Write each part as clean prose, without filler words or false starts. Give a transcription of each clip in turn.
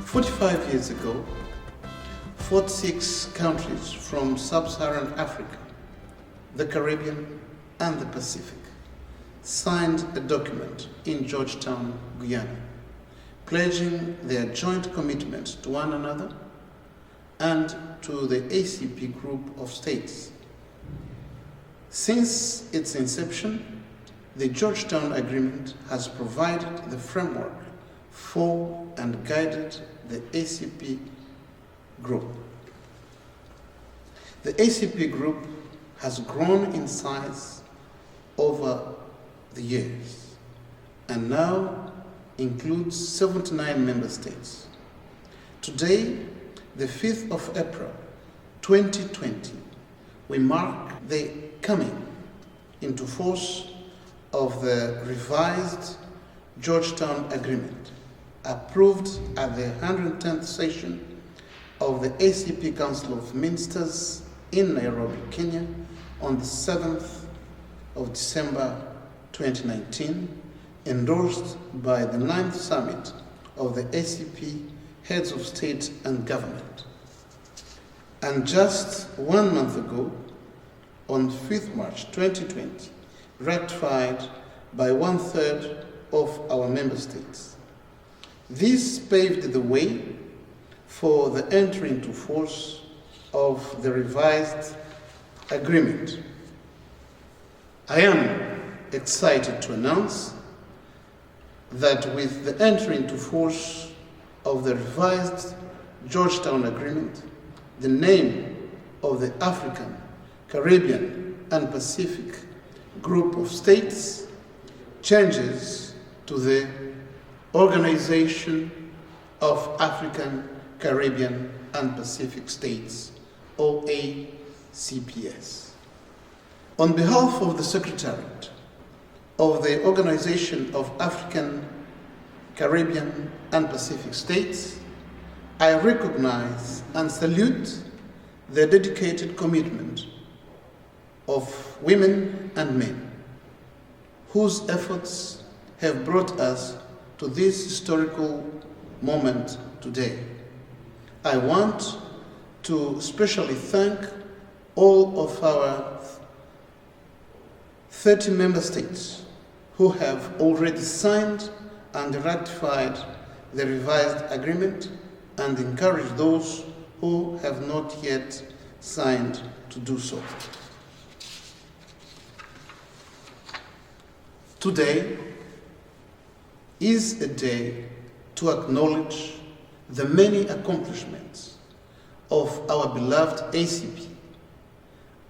45 years ago, 46 countries from sub-Saharan Africa, the Caribbean, and the Pacific signed a document in Georgetown, Guyana, pledging their joint commitment to one another and to the ACP group of states. Since its inception, the Georgetown Agreement has provided the framework for and guided the ACP group. The ACP group has grown in size over the years and now includes 79 member states. Today, the 5th of April 2020, we mark the coming into force of the revised Georgetown Agreement, approved at the 110th session of the ACP Council of Ministers in Nairobi, Kenya, on the 7th of December 2019, endorsed by the 9th Summit of the ACP Heads of State and Government. And just 1 month ago, on 5th March 2020, ratified by 1/3 of our member states. This paved the way for the entry into force of the revised agreement. I am excited to announce that with the entry into force of the revised Georgetown Agreement, the name of the African, Caribbean, and Pacific group of states changes to the Organization of African, Caribbean, and Pacific States, OACPS. On behalf of the Secretariat of the Organization of African, Caribbean, and Pacific States, I recognize and salute the dedicated commitment of women and men whose efforts have brought us to this historical moment today. I want to especially thank all of our 30 member states who have already signed and ratified the revised agreement, and encourage those who have not yet signed to do so. Today is a day to acknowledge the many accomplishments of our beloved ACP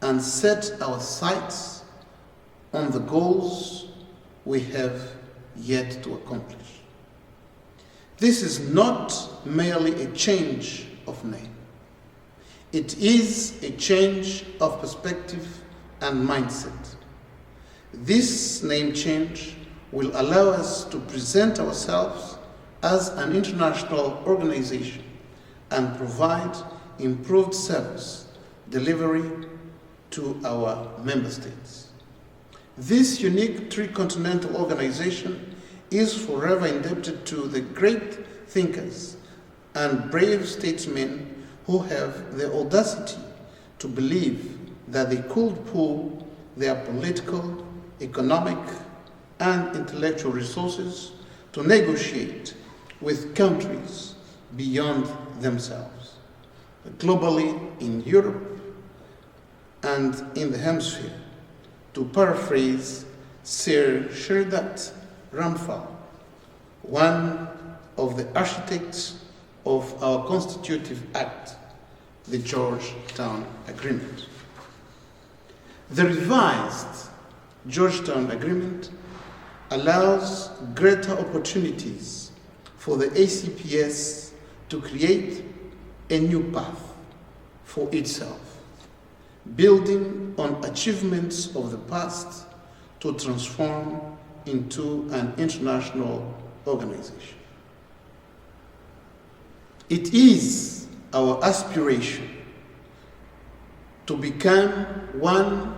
and set our sights on the goals we have yet to accomplish. This is not merely a change of name. It is a change of perspective and mindset. This name change will allow us to present ourselves as an international organization and provide improved service delivery to our member states. This unique tricontinental organization is forever indebted to the great thinkers and brave statesmen who have the audacity to believe that they could pool their political, economic, and intellectual resources to negotiate with countries beyond themselves, globally in Europe and in the hemisphere, to paraphrase Sir Sheridat Ramphal, one of the architects of our constitutive act, the Georgetown Agreement. The revised Georgetown Agreement allows greater opportunities for the ACPS to create a new path for itself, building on achievements of the past to transform into an international organization. It is our aspiration to become one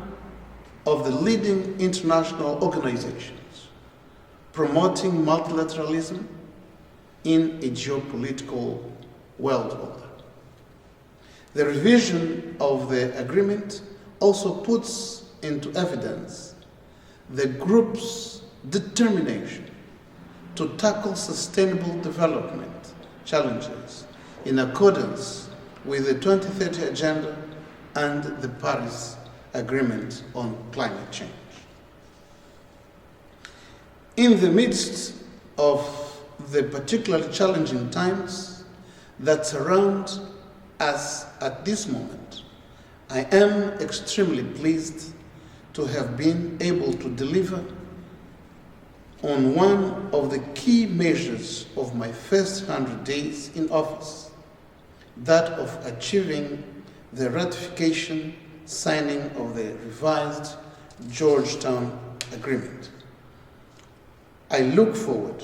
of the leading international organizations promoting multilateralism, in a geopolitical world order. The revision of the agreement also puts into evidence the group's determination to tackle sustainable development challenges in accordance with the 2030 Agenda and the Paris Agreement on climate change. In the midst of the particularly challenging times that surround us at this moment, I am extremely pleased to have been able to deliver on one of the key measures of my first 100 days in office, that of achieving the ratification signing of the revised Georgetown Agreement. I look forward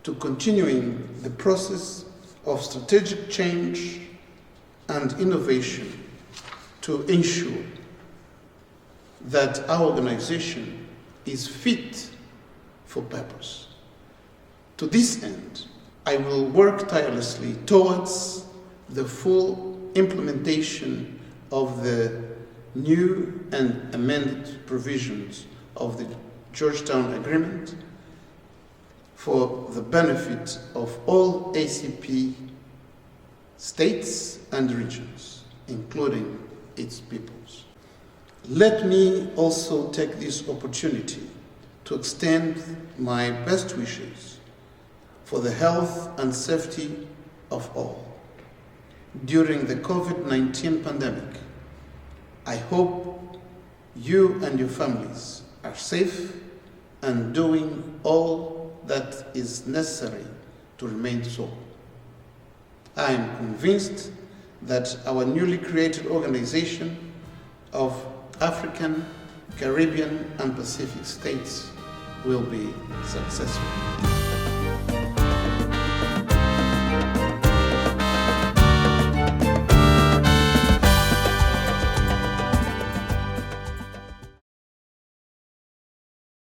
to continuing the process of strategic change and innovation to ensure that our organization is fit for purpose. To this end, I will work tirelessly towards the full implementation of the new and amended provisions of the Georgetown Agreement for the benefit of all ACP states and regions, including its peoples. Let me also take this opportunity to extend my best wishes for the health and safety of all during the COVID-19 pandemic. I hope you and your families are safe and doing all that is necessary to remain so. I am convinced that our newly created organization of African, Caribbean, and Pacific states will be successful.